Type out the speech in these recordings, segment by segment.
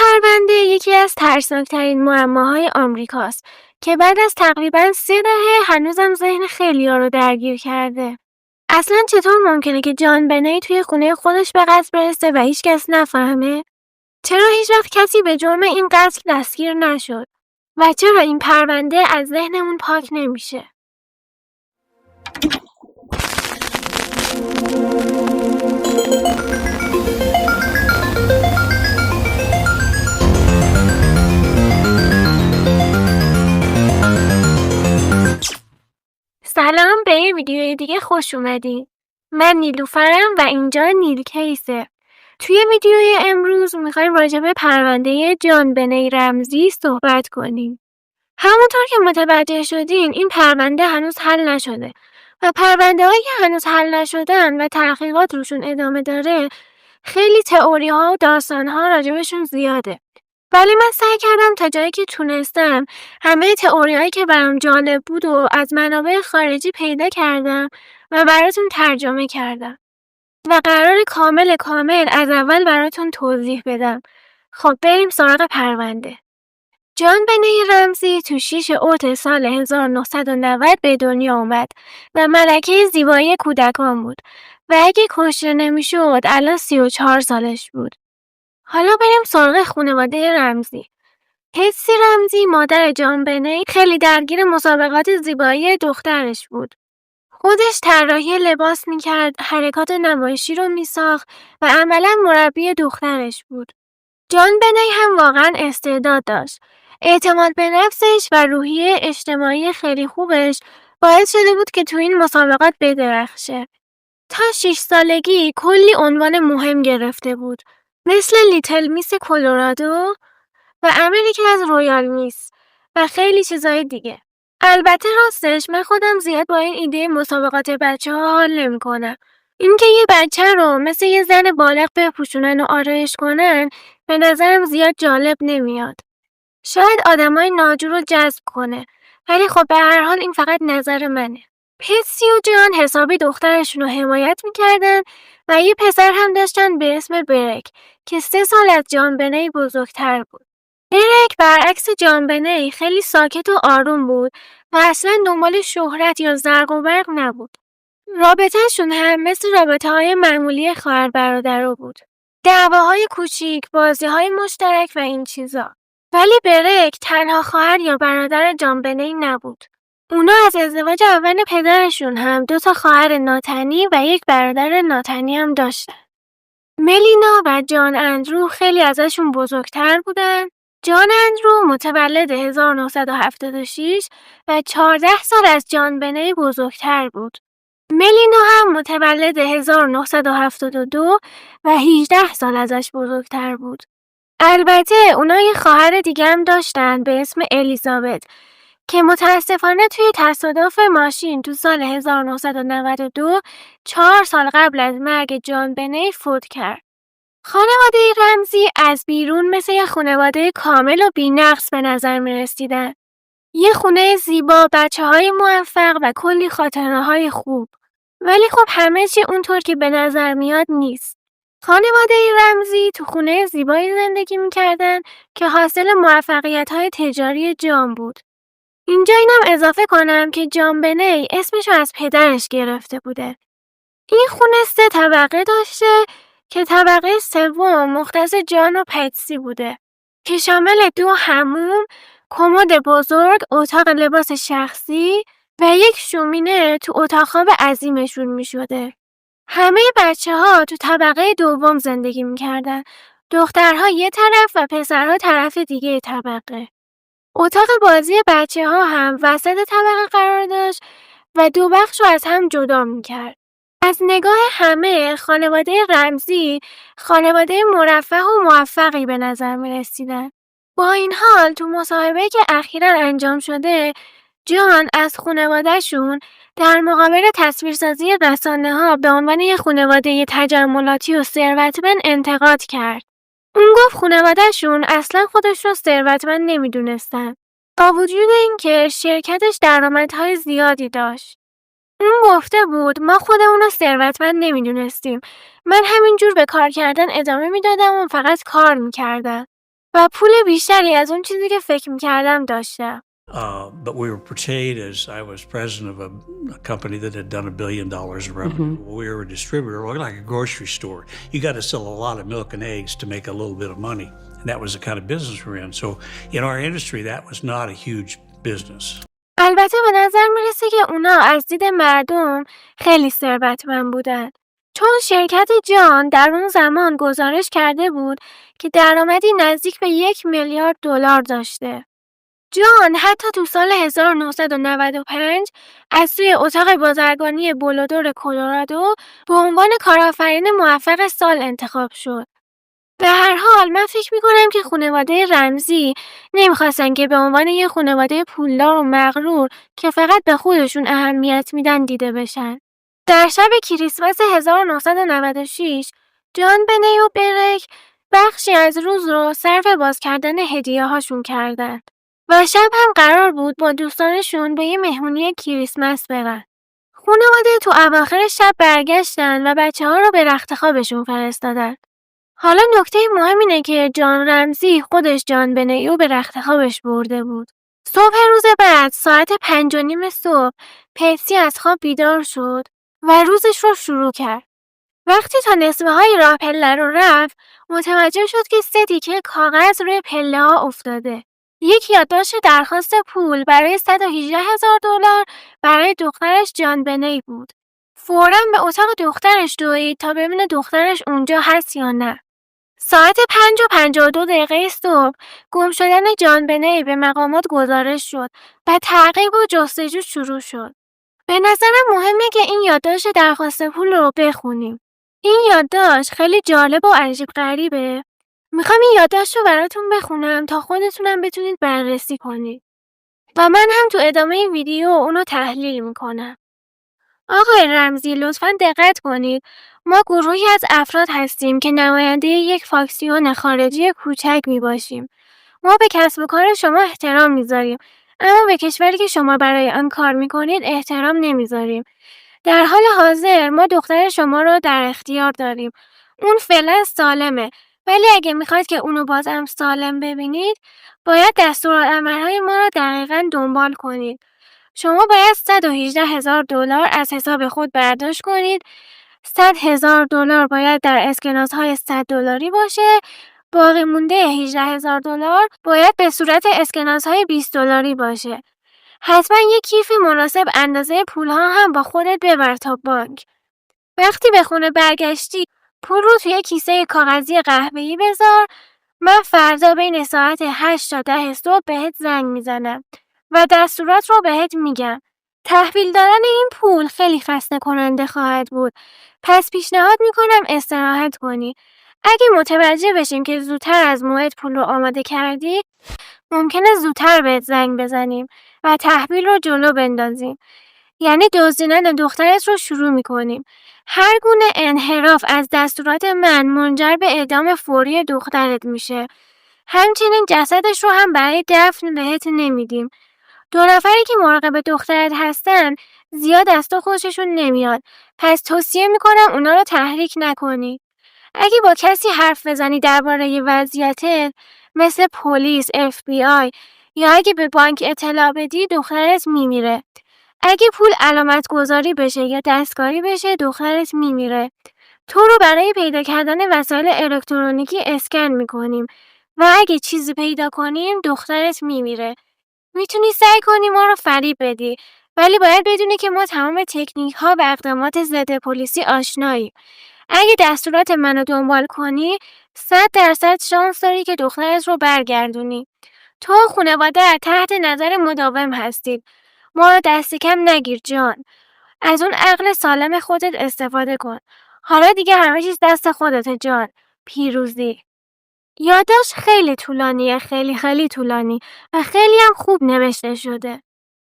پرونده یکی از ترسناکترین معماهای آمریکاست که بعد از تقریباً 3 دهه هنوزم ذهن خیلی‌ها رو درگیر کرده. اصلاً چطور ممکنه که جان بنی توی خونه خودش به قتل برسه و هیچکس نفهمه؟ چرا هیچوقت کسی به جرم این قتل دستگیر نشد؟ و چرا این پرونده از ذهنمون پاک نمیشه؟ سلام، به یه ویدیوی دیگه خوش اومدین. من نیلوفرم و اینجا نیل کیسه. توی ویدیوی امروز میخوایم راجع به پرونده جان بنی رمزی صحبت کنیم. همونطور که متوجه شدین این پرونده هنوز حل نشده و پرونده‌هایی که هنوز حل نشدن و تحقیقات روشون ادامه داره خیلی تئوری‌ها و داستان‌ها راجبشون زیاده. ولی من سعی کردم تا جایی که تونستم همه تئوری‌هایی که برام جالب بود و از منابع خارجی پیدا کردم و براتون ترجمه کردم و قرار کامل از اول براتون توضیح بدم. خب بریم سراغ پرونده. جان بنی رمزی تو 6 اوت سال 1990 به دنیا اومد و ملکه زیبایی کودکان بود و اگه کشته نمیشد الان 34 سالش بود. حالا بریم سراغ خانواده رمزی. پتسی رمزی مادر جان بنی خیلی درگیر مسابقات زیبایی دخترش بود. خودش طراحی لباس میکرد، حرکات نمایشی رو میساخت و عملاً مربی دخترش بود. جان بنی هم واقعاً استعداد داشت. اعتماد به نفسش و روحیه اجتماعی خیلی خوبش باعث شده بود که تو این مسابقات بدرخشه. تا 6 سالگی کلی عنوان مهم گرفته بود، مثل لیتل میس کلرادو و امریکاز رویال میس و خیلی چیزای دیگه. البته راستش من خودم زیاد با این ایده مسابقات بچه‌ها حال نمی‌کنم. اینکه یه بچه رو مثل یه زن بالغ بپوشونن و آرایش کنن به نظرم زیاد جالب نمیاد. شاید آدمای ناجور رو جذب کنه، ولی خب به هر حال این فقط نظر منه. پتسی و جان حسابی دخترشون رو حمایت میکردن و یه پسر هم داشتن به اسم برک که 3 سال از جان بنی بزرگتر بود. برک برعکس جان بنی خیلی ساکت و آروم بود و اصلا دنبال شهرت یا زرق و برق نبود. رابطه‌شون هم مثل رابطه‌های معمولی خواهر برادرها بود. دعواهای کوچیک، بازی‌های مشترک و این چیزا. ولی برک تنها خواهر یا برادر جان بنی نبود. اونا از ازدواج اول پدرشون هم 2 تا خواهر ناتنی و 1 برادر ناتنی هم داشتن. ملینا و جان اندرو خیلی ازشون بزرگتر بودن. جان اندرو متولد 1976 و 14 سال از جان بنی بزرگتر بود. ملینا هم متولد 1972 و 18 سال ازش بزرگتر بود. البته اونا یه خواهر دیگه هم داشتن به اسم الیزابت که متاسفانه توی تصادف ماشین تو سال 1992 4 سال قبل از مرگ جان بنی فوت کرد. خانواده رمزی از بیرون مثل یه خانواده کامل و بی‌نقص به نظر می‌رسیدن. یه خونه زیبا، بچه‌های موفق و کلی خاطره‌های خوب. ولی خب همه چی اونطور که به نظر میاد نیست. خانواده رمزی تو خونه زیبایی زندگی میکردن که حاصل موفقیت‌های تجاری جان بود. اینجا اینم اضافه کنم که جان بنی اسمشو از پدرش گرفته بوده. این خونه 3 طبقه داشته که طبقه سوم مختص جان و پتسی بوده که شامل 2 حموم، کمد بزرگ، اتاق لباس شخصی و 1 شومینه تو اتاق خواب عظیمشون میشده. همه بچه‌ها تو طبقه دوم زندگی میکردن. دخترها یه طرف و پسرها طرف دیگه طبقه. اتاق بازی بچه‌ها هم وسط طبقه قرار داشت و 2 بخش رو از هم جدا میکرد. از نگاه همه خانواده رمزی خانواده مرفه و موفقی به نظر می‌رسیدن. با این حال تو مصاحبه‌ای که اخیراً انجام شده جان از خانواده‌شون در مقابل تصویرسازی رسانه‌ها به عنوان یه خانواده تجملاتی و ثروتمند انتقاد کرد. اون گفت خانواده‌شون اصلاً خودش رو ثروتمند نمی‌دونستن، با وجود اینکه شرکتش درآمدهای زیادی داشت. اون گفته بود ما خودمون رو ثروتمند نمیدونستیم. من همینجور به کار کردن ادامه میدادم و فقط کار میکردم. و پول بیشتری از اون چیزی که فکر میکردم داشتم. But we were portrayed as I was president of a company that had done $1 billion in revenue. We were a distributor, we're like a grocery store. You got to sell a lot of milk and eggs to make a little bit of money. And that was the kind of business we're in. So in our industry, that was not a huge business. البته به نظر میرسه که اونا از دید مردم خیلی ثروتمند بودن. چون شرکت جان در اون زمان گزارش کرده بود که درآمدی نزدیک به $1 میلیارد داشته. جان حتی تو سال 1995 از توی اتاق بازرگانی بولودور کلرادو به عنوان کارآفرین موفق سال انتخاب شد. به هر حال من فکر میکنم که خانواده رمزی نمیخواستن که به عنوان یه خانواده پولدار و مغرور که فقط به خودشون اهمیت میدن دیده بشن. در شب کریسمس 1996 جان بنی و برک بخشی از روز رو صرف باز کردن هدیه هاشون کردن و شب هم قرار بود با دوستانشون به یه مهمونی کریسمس برن. خانواده تو اواخر شب برگشتن و بچه‌ها رو به رخت خوابشون فرستادن. حالا نکته مهم اینه که جان رمزی خودش جان بنیو به رخت خوابش برده بود. صبح روز بعد ساعت 5:30 صبح پرسی از خواب بیدار شد و روزش رو شروع کرد. وقتی تا نصفه های راه پله رو رفت متوجه شد که 3 تیکه کاغذ روی پله ها افتاده. یک یادداشت درخواست پول برای $118,000 برای دخترش جان بنی بود. فوراً به اتاق دخترش دوید تا ببینه دخترش اونجا هست یا نه. ساعت 5:52 صبح گم شدن جان بنی به مقامات گزارش شد و تعقیب و جستجو شروع شد. به نظرم مهمه که این یادداشت درخواست پول رو بخونیم. این یادداشت خیلی جالب و عجیب غریبه. میخوام این یادداشت رو براتون بخونم تا خودتونم بتونید بررسی کنید. و من هم تو ادامه ویدیو اونو تحلیل میکنم. آقای رمزی لطفاً دقت کنید. ما گروهی از افراد هستیم که نماینده یک فاکسیون خارجی کوچک میباشیم. ما به کسب و کار شما احترام میذاریم، اما به کشوری که شما برای آن کار میکنید احترام نمیذاریم. در حال حاضر ما دختر شما رو در اختیار داریم. اون فعلا سالمه، ولی اگه میخواید که اونو بازم سالم ببینید باید دستورالعملهای ما رو دقیقاً دنبال کنید. شما باید $118,000 از حساب خود برداشت کنید. $100,000 باید در اسکناس‌های $100 باشه. باقی مونده $18,000 باید به صورت اسکناس‌های $20 باشه. حتما یک کیف مناسب اندازه پولها هم با خودت ببر تا بانک. وقتی به خونه برگشتی پول رو توی کیسه کاغذی قهوه‌ای بذار. من فردا بین ساعت 8 تا 10 صبح بهت زنگ میزنم و دستورات رو بهت میگم. تحویل دادن این پول خیلی خسته کننده خواهد بود. پس پیشنهاد میکنم استراحت کنی. اگه متوجه بشیم که زودتر از موعد پول رو آماده کردی ممکنه زودتر بهت زنگ بزنیم و تحویل رو جلو بندازیم. یعنی دزدیدن دخترت رو شروع میکنیم. هر گونه انحراف از دستورات من منجر به اعدام فوری دخترت میشه. همچنین جسدش رو هم برای دفن بهت نمیدیم. 2 نفری که مراقب دخترت هستن زیاد از تو خوششون نمیاد. پس توصیه میکنم اونا رو تحریک نکنی. اگه با کسی حرف بزنی درباره وضعیتت مثل پلیس، FBI یا اگه به بانک اطلاع بدی دخترت میمیره. اگه پول علامت گذاری بشه یا دستکاری بشه دخترت میمیره. تو رو برای پیدا کردن وسایل الکترونیکی اسکن میکنیم و اگه چیزی پیدا کنیم دخترت میمیره. میتونی سعی کنی ما رو فریب بدی، ولی باید بدونی که ما تمام تکنیک ها و اقدامات ضد پلیسی آشناییم. اگه دستورات منو دنبال کنی 100% شانس داری که دخترت رو برگردونی. تو و خانواده تحت نظر مداوم هستید. ما رو دست کم نگیر جان. از اون عقل سالم خودت استفاده کن. حالا دیگه همه چیز دست خودته جان. پیروزی. یادداشت خیلی طولانیه، خیلی طولانی و خیلی هم خوب نوشته شده.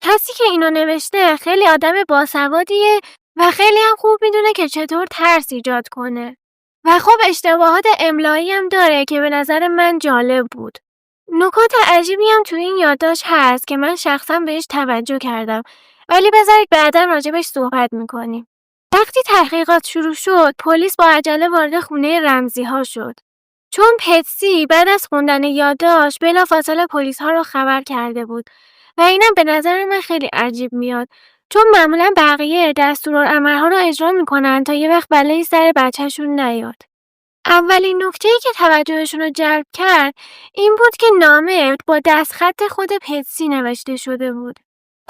کسی که اینو نوشته خیلی آدم باسوادیه و خیلی هم خوب میدونه که چطور ترس ایجاد کنه. و خب اشتباهات املایی هم داره که به نظر من جالب بود. نکات عجیبی هم تو این یادداشت هست که من شخصا بهش توجه کردم، ولی بذارید بعدا راجبش صحبت میکنیم. وقتی تحقیقات شروع شد پلیس با عجله وارد خونه رمزی ها شد. چون پتسی بعد از خوندن یادداشت بلافاصله پلیس‌ها رو خبر کرده بود و اینم به نظر من خیلی عجیب میاد، چون معمولا بقیه دستورالعمل‌ها رو اجرا میکنن تا یه وقت بلایی سر بچه‌شون نیاد. اولین نکته‌ای که توجهشون رو جلب کرد این بود که نامه با دستخط خود پتسی نوشته شده بود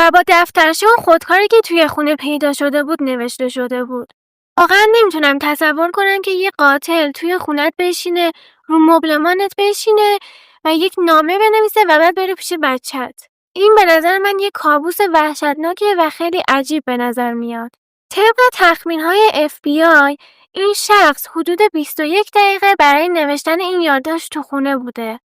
و با دفترچه و خودکاری که توی خونه پیدا شده بود نوشته شده بود. واقعا نمیتونم تصور کنم که یه قاتل توی خونت بشینه، رو مبلمانت بشینه و یک نامه بنویسه و بعد بره پیش بچت. این به نظر من یه کابوس وحشتناکه و خیلی عجیب به نظر میاد. طبق تخمین‌های FBI این شخص حدود 21 دقیقه برای نوشتن این یادداشت تو خونه بوده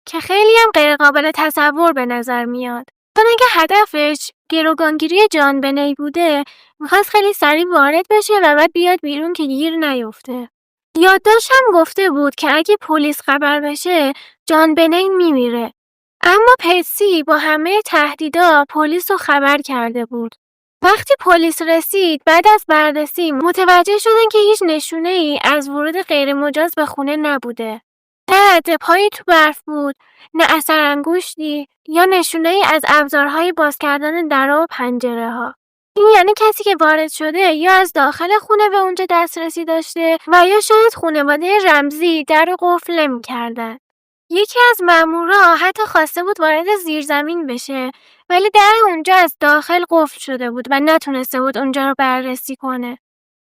که خیلی هم غیرقابل تصور به نظر میاد. چون اگه هدفش گروگانگیری جان بنی بوده میخواست خیلی سریع وارد بشه و بعد بیاد بیرون که گیر نیفته. یادداشت هم گفته بود که اگه پلیس خبر بشه جان بنی میمیره. اما پتسی با همه تهدیدا پلیس رو خبر کرده بود. وقتی پلیس رسید بعد از بررسی متوجه شدن که هیچ نشونه‌ای از ورود غیرمجاز به خونه نبوده. نه رد پایی تو برف بود، نه اثر انگشتی یا نشونه‌ای از ابزارهای باز کردن درها و پنجره‌ها. این یعنی کسی که وارد شده یا از داخل خونه به اونجا دسترسی داشته و یا شاید خانواده رمزی در رو قفل نمی‌کردن. یکی از مامورا حتی خواسته بود وارد زیرزمین بشه ولی در اونجا از داخل قفل شده بود و نتونسته بود اونجا رو بررسی کنه.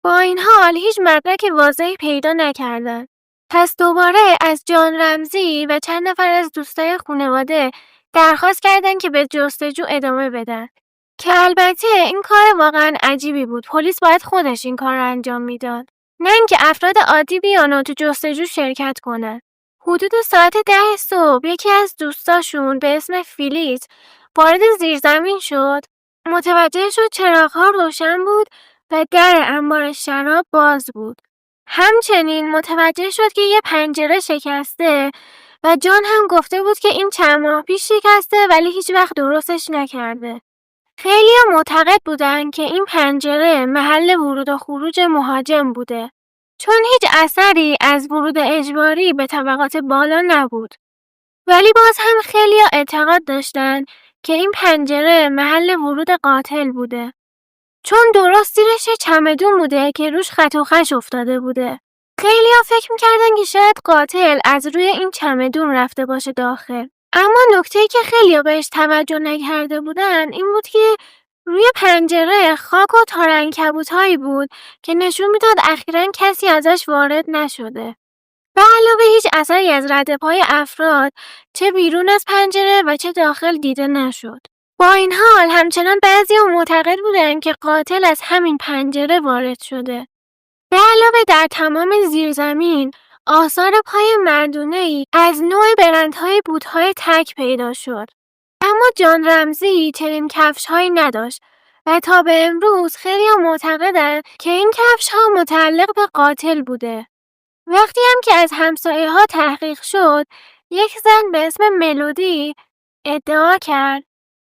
با این حال هیچ مدرک واضحی پیدا نکردن. پس دوباره از جان رمزی و چند نفر از دوستای خانواده درخواست کردن که به جستجو ادامه بدن. که البته این کار واقعا عجیبی بود. پلیس باید خودش این کار رو انجام میداد. نه اینکه افراد عادی بیان و تو جستجو شرکت کنن. حدود ساعت 10 صبح یکی از دوستاشون به اسم فیلیت وارد زیرزمین شد. متوجه شد چراغ‌ها روشن بود و در انبار شراب باز بود. همچنین متوجه شد که یه پنجره شکسته و جان هم گفته بود که این چند ماه پیش شکسته ولی هیچ وقت درستش نکرده. خیلی معتقد بودن که این پنجره محل ورود و خروج مهاجم بوده. چون هیچ اثری از ورود اجباری به طبقات بالا نبود. ولی باز هم خیلی اعتقاد داشتن که این پنجره محل ورود قاتل بوده. چون درست زیرش یه چمدون بوده که روش خط و خش افتاده بوده. خیلی فکر میکردن که شاید قاتل از روی این چمدون رفته باشه داخل. اما نکته‌ای که خیلی بهش توجه نکرده بودن این بود که روی پنجره خاک و تار عنکبوت‌هایی بود که نشون میداد اخیراً کسی ازش وارد نشده. به علاوه هیچ اثری از رد پای افراد چه بیرون از پنجره و چه داخل دیده نشد. با این حال همچنان بعضی‌ها معتقد بودند که قاتل از همین پنجره وارد شده. به علاوه در تمام زیرزمین آثار پای مردونه‌ای از نوع برندهای بوت‌های تک پیدا شد. اما جان رمزی چنین کفش‌هایی نداشت و تا به امروز خیلی‌ها معتقدند که این کفش‌ها متعلق به قاتل بوده. وقتی هم که از همسایه‌ها تحقیق شد، یک زن به اسم ملودی ادعا کرد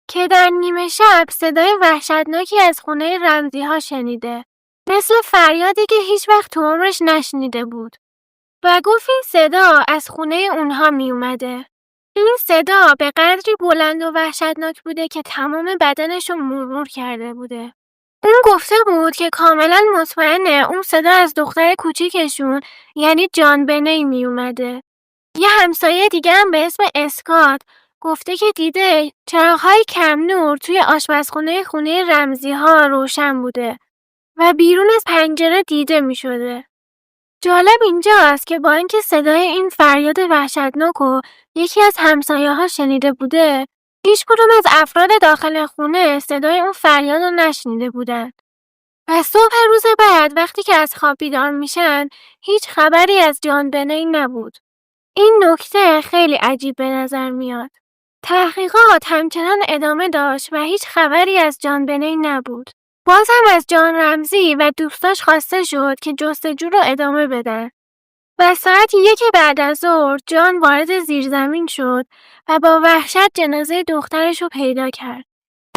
که در نیمه شب صدای وحشتناکی از خونه رمزی‌ها شنیده. مثل فریادی که هیچ وقت تو عمرش نشنیده بود. و گفت این صدا از خونه اونها می اومده. این صدا به قدری بلند و وحشتناک بوده که تمام بدنش رو مرور کرده بوده. اون گفته بود که کاملا مطمئنه اون صدا از دختر کوچیکشون یعنی جان بنی می اومده. یه همسایه دیگه هم به اسم اسکات گفته که دیده چراغ‌های کم نور توی آشپزخونه خونه رمزی‌ها روشن بوده و بیرون از پنجره دیده می شده. جالب اینجاست که با اینکه صدای این فریاد وحشتناک و یکی از همسایه‌ها شنیده بوده، هیچ کدوم از افراد داخل خونه صدای اون فریاد رو نشنیده بودن. و صبح روز بعد وقتی که از خواب بیدار میشن، هیچ خبری از جان بنی نبود. این نکته خیلی عجیب به نظر میاد. تحقیقات همچنان ادامه داشت و هیچ خبری از جان بنی نبود. باز هم از جان رمزی و دوستاش خواسته شد که جستجو رو ادامه بدن. و ساعت 1 بعد از ظهر جان وارد زیرزمین شد و با وحشت جنازه دخترش رو پیدا کرد.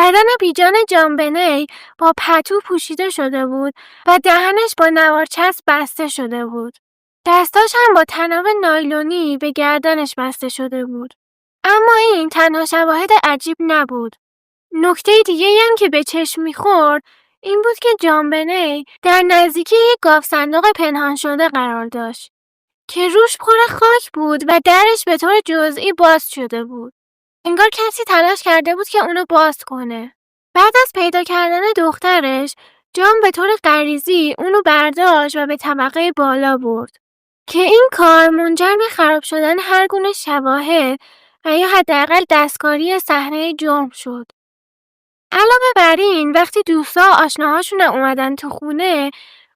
بدن بیجان جان بنی با پتو پوشیده شده بود و دهنش با نوار چسب بسته شده بود. دستاش هم با طناب نایلونی به گردنش بسته شده بود. اما این تنها شواهد عجیب نبود. نکته دیگه‌ای هم که به چشم می‌خورد این بود که جان بنی در نزدیکی یک گاو صندوق پنهان شده قرار داشت که روش پر خاک بود و درش به طور جزئی باز شده بود. انگار کسی تلاش کرده بود که اونو باز کنه. بعد از پیدا کردن دخترش، جان به طور غریزی اونو برداشت و به طبقه بالا برد که این کار منجر به خراب شدن هر گونه شواهد و یا حداقل دستکاری صحنه جرم شد. علاوه بر این وقتی دوستا و آشناهاشون اومدن تو خونه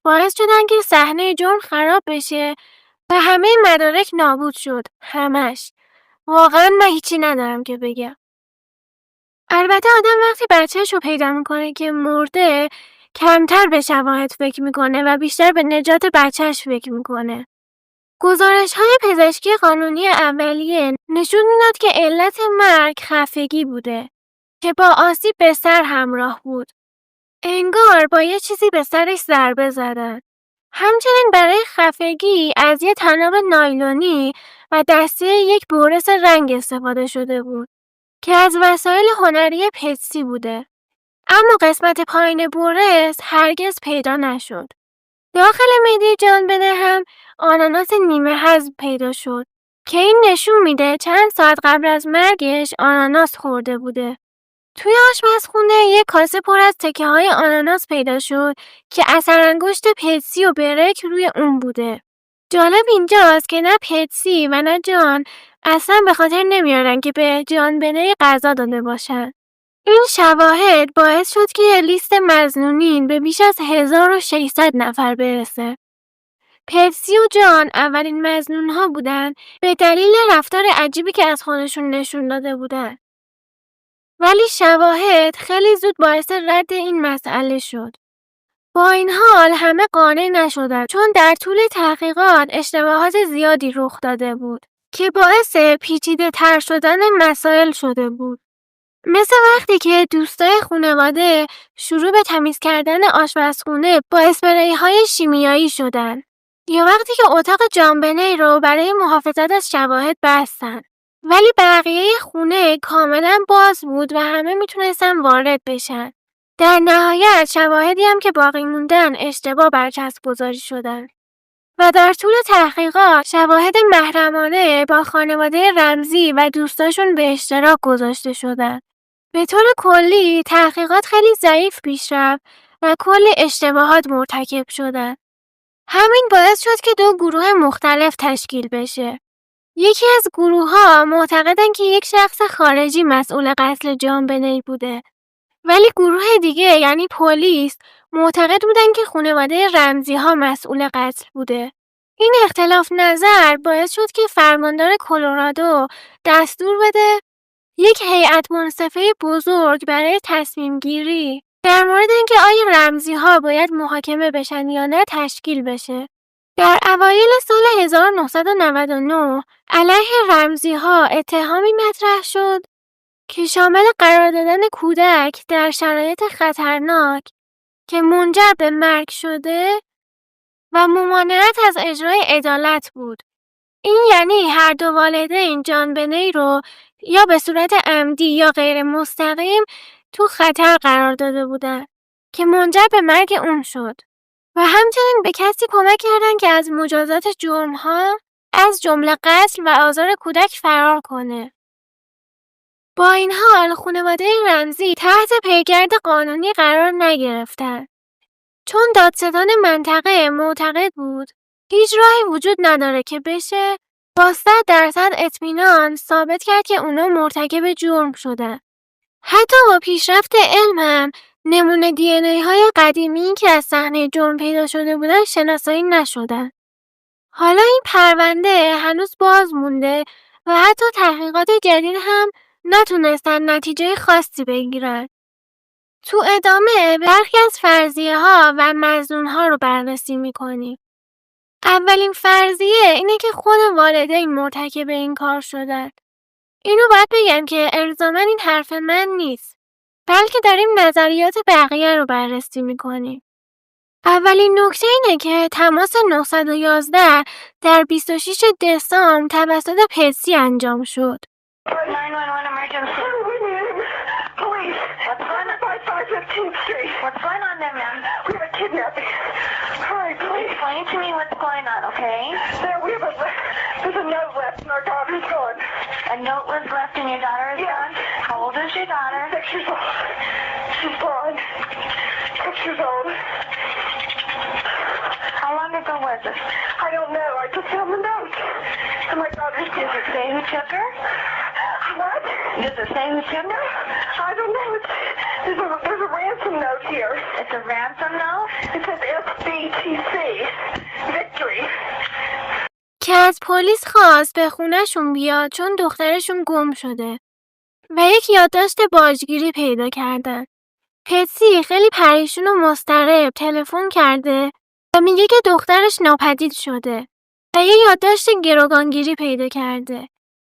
باعث شدن که صحنه جرم خراب بشه و همه مدارک نابود شد. همش. واقعا من هیچی ندارم که بگم. البته آدم وقتی بچه‌ش رو پیدا میکنه که مرده کمتر به شواهد فکر میکنه و بیشتر به نجات بچه‌ش فکر میکنه. گزارش‌های پزشکی قانونی اولیه نشون میداد که علت مرگ خفگی بوده که با آسیب به سر همراه بود. انگار با یه چیزی به سرش ضربه زدن. همچنین برای خفگی از یه طناب نایلونی و دسته یک برس رنگ استفاده شده بود که از وسایل هنری پتسی بوده. اما قسمت پایین برس هرگز پیدا نشد. داخل معده جان بنی هم آناناس نیمه هضم پیدا شد که این نشون میده چند ساعت قبل از مرگش آناناس خورده بوده. توی آشپزخونه یک کاسه پر از تکه‌های آناناس پیدا شد که اثر انگشت پتسی و برک روی اون بوده. جالب اینجاست که نه پتسی و نه جان اصلا به خاطر نمیارن که به جان بنی غذا داده باشن. این شواهد باعث شد که لیست مظنونین به بیش از 1600 نفر برسه. پتسی و جان اولین مظنون‌ها بودن به دلیل رفتار عجیبی که از خودشون نشون داده بودن. ولی شواهد خیلی زود باعث رد این مسئله شد. با این حال همه قانع نشدند چون در طول تحقیقات اشتباهات زیادی رخ داده بود که باعث پیچیده تر شدن مسائل شده بود. مثل وقتی که دوستای خانواده شروع به تمیز کردن آشپزخونه با اسپری‌های شیمیایی شدن یا وقتی که اتاق جان بنی رو برای محافظت از شواهد بستن. ولی بقیه خونه کاملا باز بود و همه میتونستن وارد بشن. در نهایت شواهدی هم که باقی موندن اشتباه برچسب گذاری شدن و در طول تحقیقات شواهد محرمانه با خانواده رمزی و دوستاشون به اشتراک گذاشته شدن. به طور کلی تحقیقات خیلی ضعیف پیش رفت و کلی اشتباهات مرتکب شدن. همین باعث شد که دو گروه مختلف تشکیل بشه. یکی از گروه‌ها معتقدن که یک شخص خارجی مسئول قتل جان بنی بوده. ولی گروه دیگه یعنی پلیس معتقد بودن که خانواده رمزی‌ها مسئول قتل بوده. این اختلاف نظر باعث شد که فرماندار کلرادو دستور بده یک هیئت منصفه بزرگ برای تصمیم گیری در مورد اینکه آیا رمزی‌ها باید محاکمه بشن یا نه تشکیل بشه. در اوایل سال 1999 علیه رمزی‌ها اتهامی مطرح شد که شامل قرار دادن کودک در شرایط خطرناک که منجر به مرگ شده و ممانعت از اجرای عدالت بود. این یعنی هر دو والدین جان بنی رو یا به صورت عمدی یا غیر مستقیم تو خطر قرار داده بودن که منجر به مرگ اون شد و همچنین به کسی کمک کردن که از مجازات جرم‌ها از جمله قتل و آزار کودک فرار کنه. با این حال خانواده رمزی تحت پیگرد قانونی قرار نگرفتن چون دادستان منطقه معتقد بود هیچ راهی وجود نداره که بشه با 100% اطمینان ثابت کرد که اونا مرتکب جرم شدن. حتی با پیشرفت علم هم نمونه دی ان ای های قدیمی که از صحنه جرم پیدا شده بودن شناسایی نشدن. حالا این پرونده هنوز باز مونده و حتی تحقیقات جدید هم نتونستن نتیجه خاصی بگیرن. تو ادامه برخی از فرضیه ها و مظنون ها رو بررسی میکنیم. اولین فرضیه اینه که خود والدین مرتکب این کار شدن. اینو باید بگم که الزاما این حرف من نیست، بلکه داریم نظریات بقیه رو بررسی میکنیم. اولین نکته اینه که تماس 911 در 26 دسامبر توسط پتسی انجام شد. 911 emergency. Police. What's going on? 5515th Street. What's going on there, ma'am? We have a kidnapping. Hurry, please. Explain to me what's going on, okay? There's a note left and our daughter's gone. A note was left and your daughter is gone? How old is your daughter? 6 years old. She's blind. 6 years old. How long ago was this? I don't know. I just found the note. And my daughter's Does it say who took her? What? Does it say who took her? I don't know. There's a ransom note here. It's a ransom note? It says SBTC. Victory. که از پلیس خواست به خونه‌شون بیاد چون دخترشون گم شده و یک یادداشت باجگیری پیدا کردن. پتسی خیلی پریشون و مضطرب تلفن کرده و میگه که دخترش ناپدید شده و یه یادداشت گروگانگیری پیدا کرده.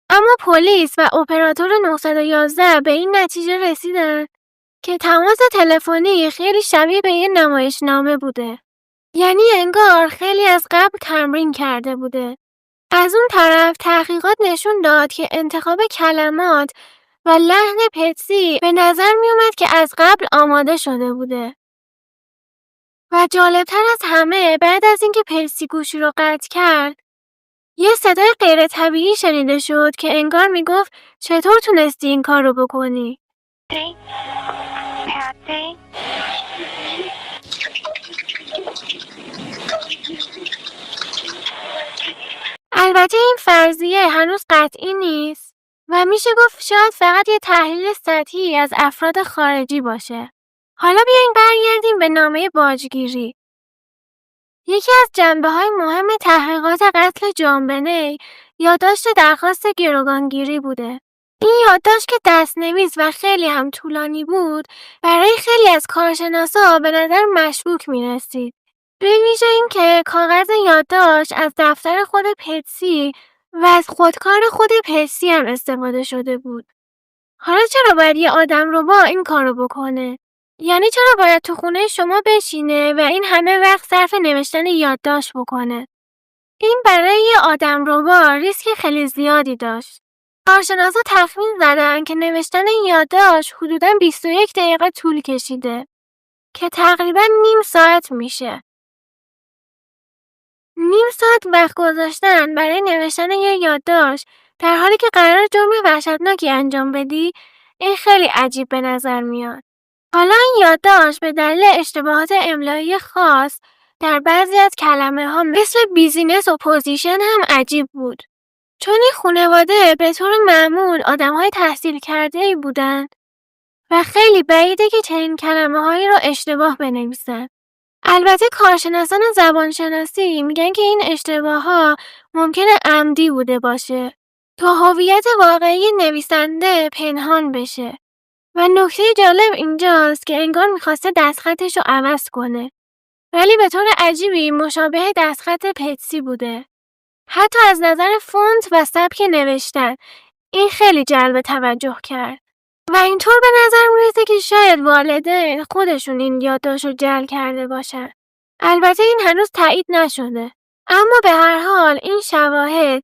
اما پلیس و اپراتور 911 به این نتیجه رسیدن که تماس تلفنی خیلی شبیه به یه نمایشنامه بوده. یعنی انگار خیلی از قبل تمرین کرده بوده. از اون طرف تحقیقات نشون داد که انتخاب کلمات و لحن پتسی به نظر می اومد که از قبل آماده شده بوده. و جالبتر از همه بعد از اینکه پتسی گوشی رو قطع کرد یه صدای غیر طبیعی شنیده شد که انگار میگفت چطور تونستی این کار رو بکنی؟ Patsy? البته این فرضیه هنوز قطعی نیست و میشه گفت شاید فقط یه تحلیل سطحی از افراد خارجی باشه. حالا بیاین برگردیم به نامه باجگیری. یکی از جنبه‌های مهم تحقیقات قتل جان بنی یادداشت درخواست گروگانگیری بوده. این یادداشت که دست‌نویس و خیلی هم طولانی بود برای خیلی از کارشناسا به نظر مشکوک می‌رسید. به ویژه اینکه کاغذ یادداشت از دفتر خود پتسی و از خودکار خود پتسی هم استفاده شده بود. حالا چرا باید یه آدمربا این کارو بکنه؟ یعنی چرا باید تو خونه شما بشینه و این همه وقت صرف نوشتن یادداشت بکنه؟ این برای یه آدمربا ریسک خیلی زیادی داشت. کارشناسا تخمین زدن که نوشتن این یادداشت حدوداً 21 دقیقه طول کشیده که تقریباً نیم ساعت میشه. نیم ساعت وقت گذاشتن برای نوشتن یه یادداشت در حالی که قرار جرم وحشتناکی انجام بدی، این خیلی عجیب به نظر میاد. حالا این یادداشت به دلیل اشتباهات املایی خاص در بعضی از کلمه ها مثل بیزینس و پوزیشن هم عجیب بود. چون این خانواده به طور معمول آدم‌های تحصیل کرده‌ای بودن و خیلی بعیده که چنین کلمه‌هایی رو اشتباه بنویسن. البته کارشناسان زبانشناسی میگن که این اشتباه‌ها ممکنه عمدی بوده باشه تا هویت واقعی نویسنده پنهان بشه. و نکته جالب اینجاست که انگار میخواسته دستخطش رو عوض کنه. ولی به طور عجیبی مشابه دستخط پتسی بوده. حتی از نظر فونت و سبک نوشتن این خیلی جلب توجه کرد. و اینطور به نظر میرسه که شاید والدین خودشون این یادداشت رو جعل کرده باشن. البته این هنوز تایید نشده. اما به هر حال این شواهد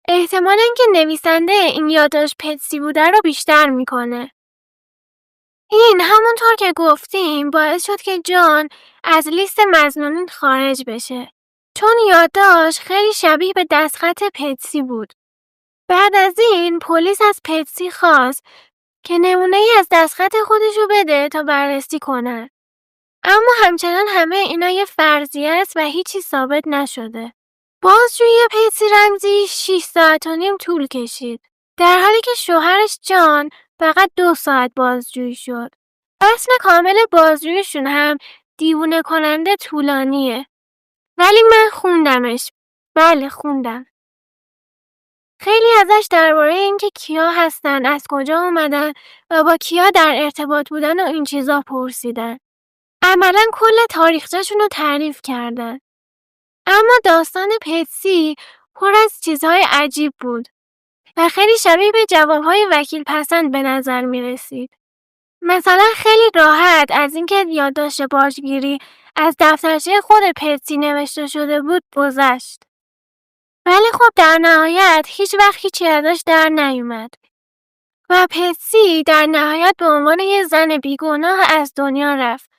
احتمال اینکه نویسنده این یادداشت پتسی بوده رو بیشتر میکنه. این همونطور که گفتیم باعث شد که جان از لیست مظنونین خارج بشه. چون یادداشت خیلی شبیه به دستخط پتسی بود. بعد از این پلیس از پتسی خواست که نمونه‌ای از دستخط خودشو بده تا بررسی کنن. اما همچنان همه اینا یه فرضیه است و هیچی ثابت نشده. بازجویی پتسی رمزی 6 ساعت و نیم طول کشید. در حالی که شوهرش جان فقط 2 ساعت بازجویی شد. اصل کامل بازجوییشون هم دیوونه کننده طولانیه. ولی من خوندمش. بله خوندم. خیلی ازش درباره اینکه کیا هستن، از کجا اومدن و با کیا در ارتباط بودن و این چیزا پرسیدن. عملاً کل تاریخچه‌شون رو تعریف کردن. اما داستان پتسی پر از چیزهای عجیب بود و خیلی شبیه به جوابهای وکیل پسند به نظر می رسید. مثلا خیلی راحت از اینکه یادداشت باجگیری از دفترچه خود پتسی نوشته شده بود گذشت. ولی خب در نهایت هیچ وقت هیچی ازش در نیومد. و پتسی در نهایت به عنوان یه زن بیگناه از دنیا رفت.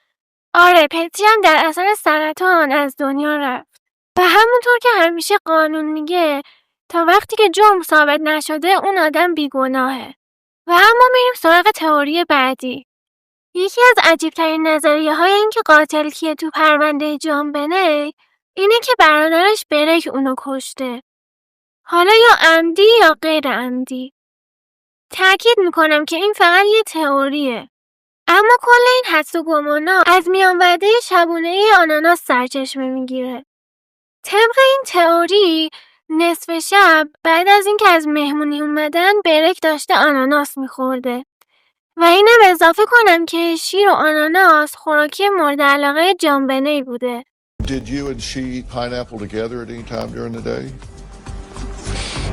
آره، پتسی هم در اثر سرطان از دنیا رفت. و همونطور که همیشه قانون میگه تا وقتی که جرم ثابت نشده اون آدم بیگناهه. و اما میریم سراغ تئوری بعدی. یکی از عجیب‌ترین نظریه‌های این که قاتل کیه تو پرونده جان بنی اینه که برادرش بریک اونو کشته. حالا یا عمدی یا غیر عمدی. تأکید میکنم که این فقط یه تئوریه. اما کل این حدس و گمانا از میان وعده شبونه آناناس سرچشمه میگیره. طبق این تئوری نصف شب بعد از اینکه از مهمونی اومدن بریک داشته آناناس میخورده. و اینم اضافه کنم که شیر و آناناس خوراکی مورد علاقه جان بنی بوده. Did you and she eat pineapple together at any time during the day?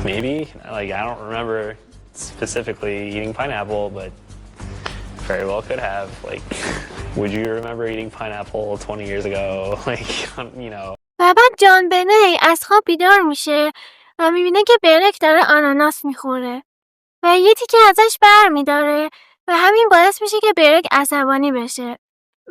Maybe. Like, I don't remember specifically eating pineapple, but very well could have. Like, would you remember eating pineapple 20 years ago? Like, you know. و بعد جان بنی از خواب بیدار میشه و میبینه که بریک داره آناناس میخوره. و یه تیکه ازش بر میداره و همین باعث میشه که بریک عصبانی بشه.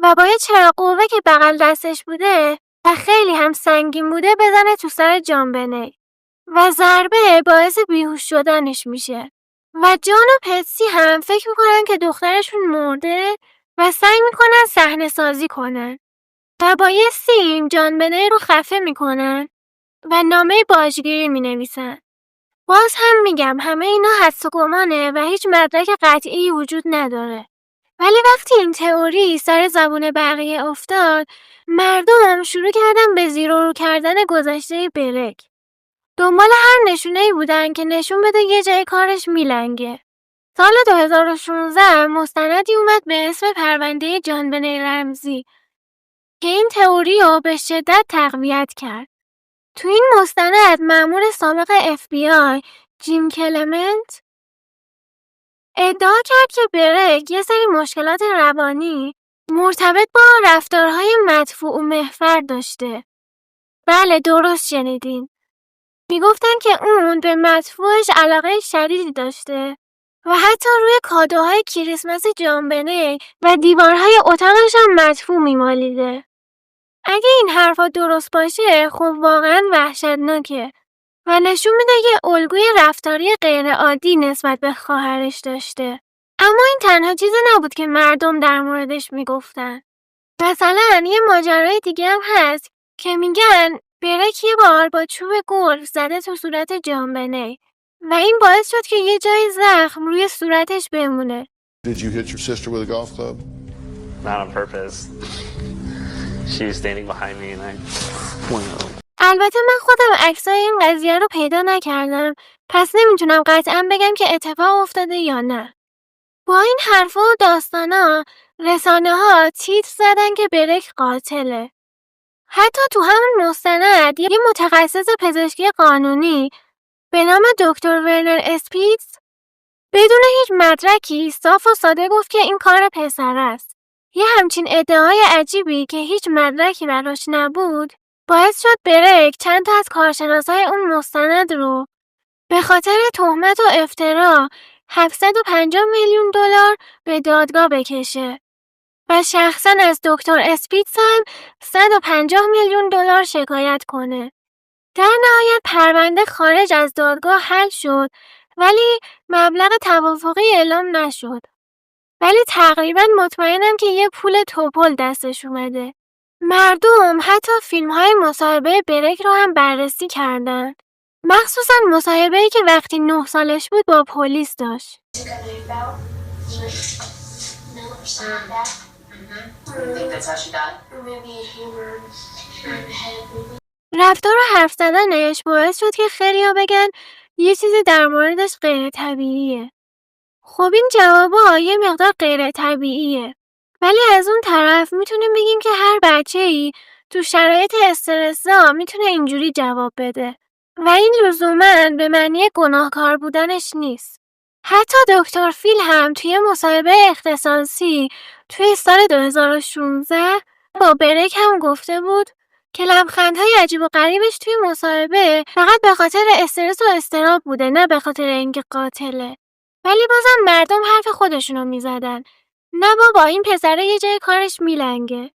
و با یه چراغ قوه که بغل دستش بوده و خیلی هم سنگین بوده بزنه تو سر جان بنی. و ضربه باعث بیهوش شدنش میشه. و جان و پتسی هم فکر میکنن که دخترشون مرده و سعی میکنن صحنه سازی کنن. و با یه سیم جان بنی رو خفه میکنن و نامه باجگیری مینویسن. باز هم میگم همه اینا حدس و گمانه و هیچ مدرک قطعی وجود نداره. ولی وقتی این تئوری سر زبون بقیه افتاد، مردم شروع کردن به زیر و رو کردن گذشته بریک. دنبال هر نشونه‌ای بودن که نشون بده یه جای کارش میلنگه. سال 2016 مستندی اومد به اسم پرونده جان بنی رمزی که این تئوری رو به شدت تقویت کرد. تو این مستند مأمور سابق FBI جیم کلمنت ادعا کرد که بریک یه سری مشکلات روانی مرتبط با رفتارهای مدفوع و محور داشته. بله، درست شنیدین. میگفتن که اون به مدفوعش علاقه شدیدی داشته و حتی روی کادوهای کریسمس جان بنی و دیوارهای اتاقش هم مدفوع میمالیده. اگه این حرفا درست باشه خب واقعا وحشتناکه و نشون میده یه الگوی رفتاری غیرعادی نسبت به خواهرش داشته. اما این تنها چیزی نبود که مردم در موردش میگفتن. مثلا یه ماجرای دیگه هم هست که میگن بریک یه بار با چوب گلف زده تو صورت جان بنی و این باعث شد که یه جای زخم روی صورتش بمونه. Did you hit your sister with a golf club? Not on purpose. She was standing behind me and I went. البته من خودم عکسای این قضیه رو پیدا نکردم، پس نمیتونم قطعا بگم که اتفاق افتاده یا نه. با این حرفا و داستانا رسانه‌ها تیتر زدن که بریک قاتله. حتی تو همون مستند یه متخصص پزشکی قانونی به نام دکتر ورنر اسپیتز بدون هیچ مدرکی صاف و ساده گفت که این کار پسر است. یه همچین ادعای عجیبی که هیچ مدرکی براش نبود باعث شد بریک چند تا از کارشناسای اون مستند رو به خاطر تهمت و افترا 750 میلیون دلار به دادگاه بکشه و شخصا از دکتر اسپیتز هم 150 میلیون دلار شکایت کنه. در نهایت پرونده خارج از دادگاه حل شد ولی مبلغ توافقی اعلام نشد. ولی تقریبا مطمئنم که یه پول توپل دستش اومده. مردم حتی فیلم‌های مصاحبه بریک رو هم بررسی کردن. مخصوصا مصاحبه‌ای که وقتی 9 سالش بود با پلیس داشت. رفتار و حرف زدنش باعث شد که خیلیا بگن یه چیزی در موردش غیر طبیعیه. خب این جوابا یه مقدار غیر طبیعیه. ولی از اون طرف میتونیم بگیم که هر بچه‌ای تو شرایط استرس‌زا میتونه اینجوری جواب بده. و این لزوماً به معنی گناهکار بودنش نیست. حتی دکتر فیل هم توی مصاحبه اختصاصی توی سال 2016 با برک هم گفته بود که لبخندهای عجیب و غریبش توی مصاحبه فقط به خاطر استرس و اضطراب بوده، نه به خاطر اینکه قاتله. ولی بازم مردم حرف خودشونو میزدن. نه بابا، این پسره یه جای کارش میلنگه.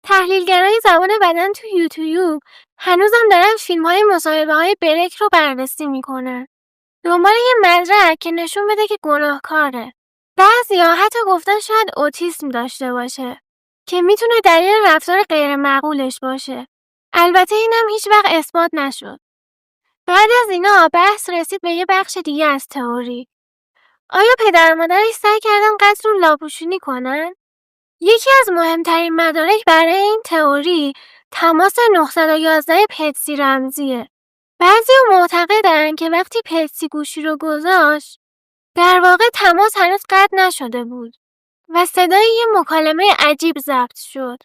تحلیلگرای زبان بدن تو یوتیوب هنوزم دارن فیلم‌های مصاحبه‌های برک رو بررسی میکنن. دنبال یه مدرک که نشون بده که گناهکاره. بعضیا حتی گفتن شاید اوتیسم داشته باشه که میتونه دلیل رفتار غیر معقولش باشه. البته اینم هیچ وقت اثبات نشد. بعد از اینا بحث رسید به یه بخش دیگه از تئوری. آیا پدر و مادرش سعی کردن قتل رو لاپوشونی کنن؟ یکی از مهمترین مدارک برای این تئوری تماس 911 پتسی رمزیه. بعضی معتقدن که وقتی پتسی گوشی رو گذاشت در واقع تماس هنوز قطع نشده بود و صدای یه مکالمه عجیب ضبط شد.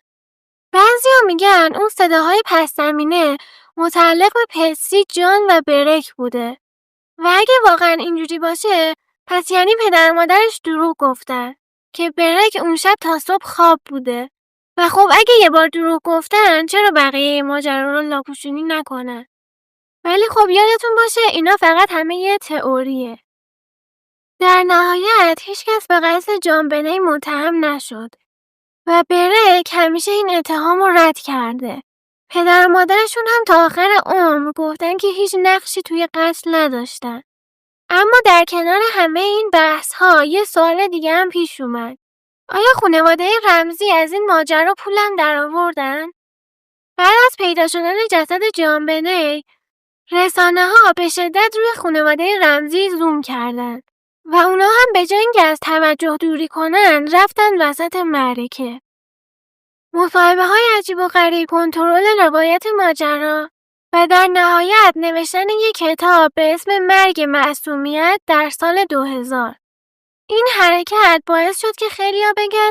بعضیا میگن اون صداهای پس زمینه متعلق به پتسی، جان و برک بوده و اگه واقعا اینجوری باشه پس یعنی پدر و مادرش دروغ گفتن که برک اون شب تا صبح خواب بوده و خب اگه یه بار دروغ گفتن چرا بقیه ماجرا رو لاپوشونی نکنن؟ ولی خب یادتون باشه اینا فقط همه یه تئوریه. در نهایت هیچکس به قتل جان بنی متهم نشد و برک همیشه این اتهام رو رد کرده. پدر و مادرشون هم تا آخر عمر گفتن که هیچ نقشی توی قتل نداشتن. اما در کنار همه این بحث ها یه سوال دیگه هم پیش اومد. آیا خانواده رمزی از این ماجرا پولم درآوردن؟ بعد از پیدا شدن جسد جان بنی، رسانه‌ها به شدت روی خانواده رمزی زوم کردن و اونا هم به جای اینکه از توجه دوری کنن رفتن وسط معرکه. مصاحبه‌های عجیب و غریب، کنترل روایت ماجرا و در نهایت نوشتن یک کتاب به اسم مرگ معصومیت در سال 2000. این حرکت باعث شد که خیلیا بگن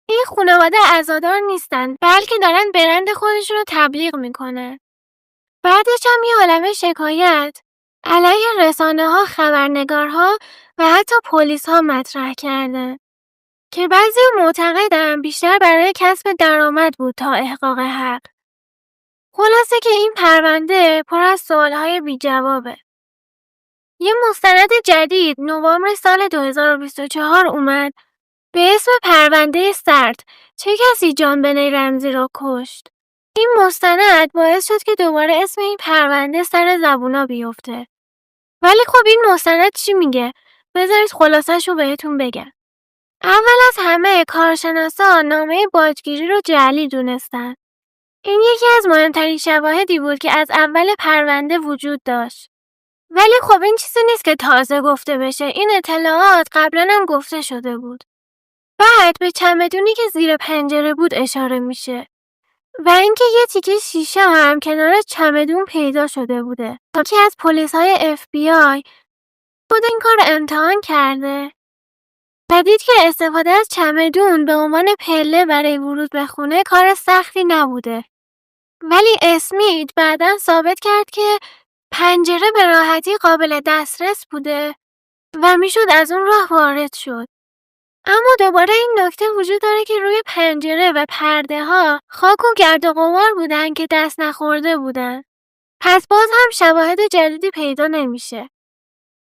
این خانواده عزادار نیستن بلکه دارن برند خودشون رو تبلیغ میکنن. بعدش هم یه عالمه شکایت علیه رسانه‌ها، خبرنگارها و حتی پلیس‌ها مطرح کردن که بعضی معتقدن بیشتر برای کسب درآمد بود تا احقاق حق. خلاصه که این پرونده پر از سوالهای بی جوابه. یه مستند جدید نوامبر سال 2024 اومد به اسم پرونده سرد، چه کسی جان بنی رمزی را کشت. این مستند باعث شد که دوباره اسم این پرونده سر زبونا بیفته. ولی خب این مستند چی میگه؟ بذارید خلاصش رو بهتون بگم. اول از همه کارشناسان نامه باجگیری رو جعلی دونستن. این یکی از مهمترین شواهدی بود که از اول پرونده وجود داشت. ولی خب این چیزی نیست که تازه گفته بشه. این اطلاعات قبلا هم گفته شده بود. بعد به چمدونی که زیر پنجره بود اشاره میشه. و اینکه یه تیکه شیشه هم کنار چمدون پیدا شده بوده. تا که از پلیس‌های FBI خود این کار امتحان کرده و دید که استفاده از چمدون به عنوان پله برای ورود به خونه کار سختی نبوده. ولی اسمیت بعداً ثابت کرد که پنجره به راحتی قابل دسترس بوده و میشد از اون راه وارد شد. اما دوباره این نکته وجود داره که روی پنجره و پرده ها خاک و گرد و غبار بودن که دست نخورده بودن. پس باز هم شواهد جدیدی پیدا نمیشه.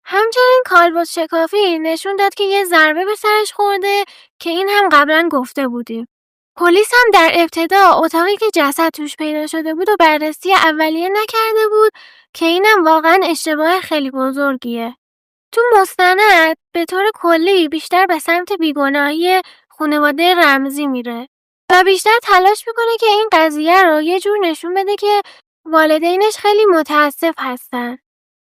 همچنین کالبد شکافی نشون داد که یه ضربه به سرش خورده که این هم قبلا گفته بودیم. پلیس هم در ابتدا اتاقی که جسد توش پیدا شده بود و بررسی اولیه نکرده بود که اینم واقعا اشتباه خیلی بزرگیه. تو مستند به طور کلی بیشتر به سمت بیگناهی خانواده رمزی میره و بیشتر تلاش میکنه که این قضیه رو یه جور نشون بده که والدینش خیلی متاسف هستن.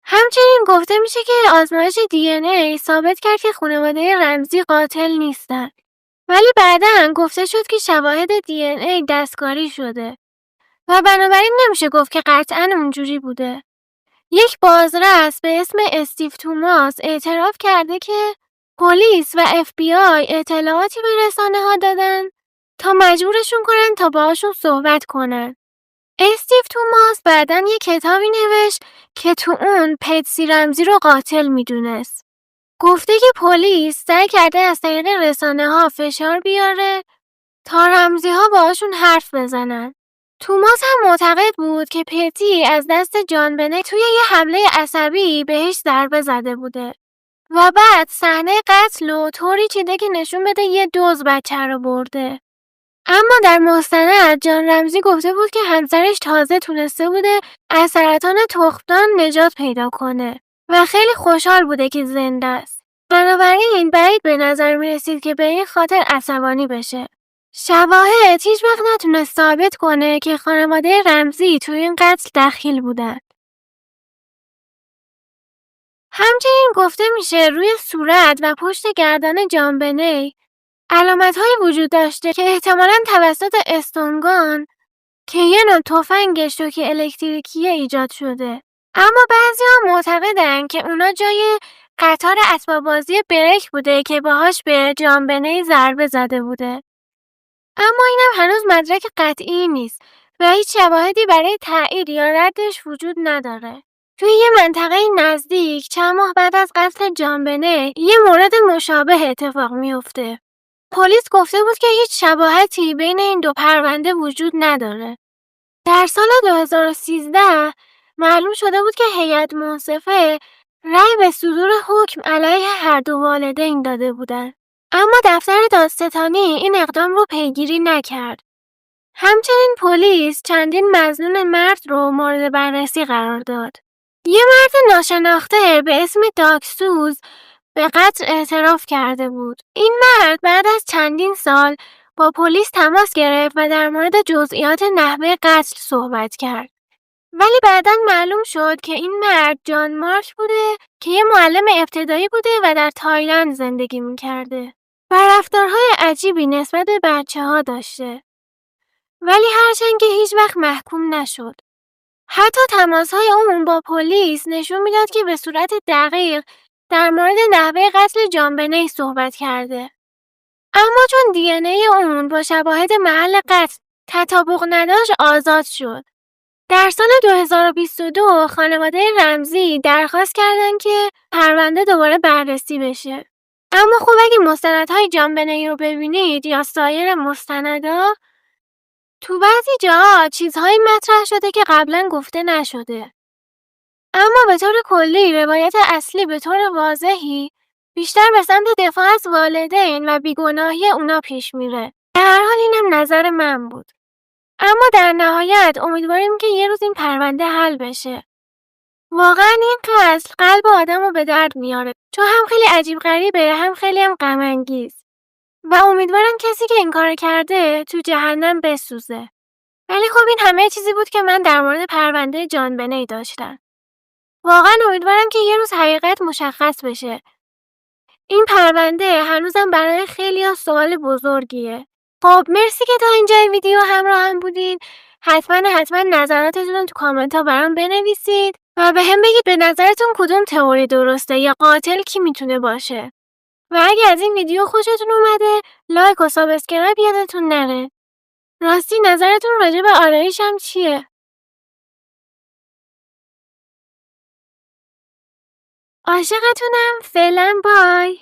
همچنین گفته میشه که آزمایش DNA ثابت کرد که خانواده رمزی قاتل نیستن. ولی بعداً گفته شد که شواهد DNA دستکاری شده و بنابراین نمیشه گفت که قطعاً اونجوری بوده. یک بازرس به اسم استیو توماس اعتراف کرده که پلیس و FBI اطلاعاتی به رسانه‌ها دادن تا مجبورشون کنن تا باهاشون صحبت کنن. استیو توماس بعداً یک کتابی نوشت که تو اون پتسی رمزی رو قاتل میدونست. گفته که پلیس سعی کرده از طریق رسانه‌ها فشار بیاره تا رمزی ها باهاشون حرف بزنن. توماس هم معتقد بود که پتی از دست جان بنی توی یه حمله عصبی بهش ضربه زده بوده و بعد صحنه قتل رو طوری چیده که نشون بده یه دزد بچه رو برده. اما در مستند جان رمزی گفته بود که همسرش تازه تونسته بوده از سرطان تخمدان نجات پیدا کنه و خیلی خوشحال بوده که زنده است. بنابراین بعید به نظر می رسید که به این خاطر عصبانی بشه. شواهد هیچ وقت نتونست ثابت کنه که خانواده رمزی توی این قتل دخیل بودن. همچنین گفته میشه روی صورت و پشت گردن جان بنی علامت‌هایی وجود داشته که احتمالاً توسط استونگان که یه نوع تفنگ شوک الکتریکی ایجاد شده. اما بعضی‌ها معتقدن که اونا جای قطار اسباب بازی بریک بوده که باهاش به جان بنی ضربه زده بوده. اما اینم هنوز مدرک قطعی نیست و هیچ شواهدی برای تایید یا ردش وجود نداره. توی یه منطقه نزدیک چند ماه بعد از قتل جان بنی یه مورد مشابه اتفاق میفته. پلیس گفته بود که هیچ شباهتی بین این دو پرونده وجود نداره. در سال 2013 معلوم شده بود که هیئت منصفه رأی به صدور حکم علیه هر دو والدین داده بودند. اما دفتر دادستانی این اقدام رو پیگیری نکرد. همچنین پلیس چندین مظنون مرد رو مورد بررسی قرار داد. یه مرد ناشناخته به اسم داکسوز به قتل اعتراف کرده بود. این مرد بعد از چندین سال با پلیس تماس گرفت و در مورد جزئیات نحوه قتل صحبت کرد. ولی بعداً معلوم شد که این مرد جان مارک بوده که یه معلم ابتدایی بوده و در تایلند زندگی می‌کرده. و رفتارهای عجیبی نسبت به بچه‌ها داشته. ولی هرچند که هیچ وقت محکوم نشد. حتی تماس‌های اون با پلیس نشون میداد که به صورت دقیق در مورد نحوه قتل جان بنی صحبت کرده. اما چون دی ان ای اون با شواهد محل قتل تطابق نداشت آزاد شد. در سال 2022 خانواده رمزی درخواست کردند که پرونده دوباره بررسی بشه. اما خب اگه مستندهای جان بنی رو ببینید یا سایر مستندا تو بعضی جاها چیزهایی مطرح شده که قبلا گفته نشده. اما به طور کلی روایت اصلی به طور واضحی بیشتر به سمت دفاع از والدین و بیگناهی اونا پیش میره. در هر حال اینم نظر من بود. اما در نهایت امیدواریم که یه روز این پرونده حل بشه. واقعا این قتل قلب آدمو به درد میاره. چون هم خیلی عجیب غریبه هم خیلی هم غم انگیز. و امیدوارم کسی که این کار کرده تو جهنم بسوزه. ولی خب این همه چیزی بود که من در مورد پرونده جان بنی داشتم. واقعا امیدوارم که یه روز حقیقت مشخص بشه. این پرونده هنوزم برای خیلی‌ها سوال بزرگیه. خب مرسی که تا اینجای ویدیو همراهم بودین. حتما نظراتتون رو تو کامنت ها برام بنویسید و به هم بگید به نظرتون کدوم تئوری درسته یا قاتل کی میتونه باشه. و اگه از این ویدیو خوشتون اومده لایک و سابسکرایب یادتون نره. راستی نظرتون راجع به آرایشم چیه؟ عاشقتونم. فعلا بای.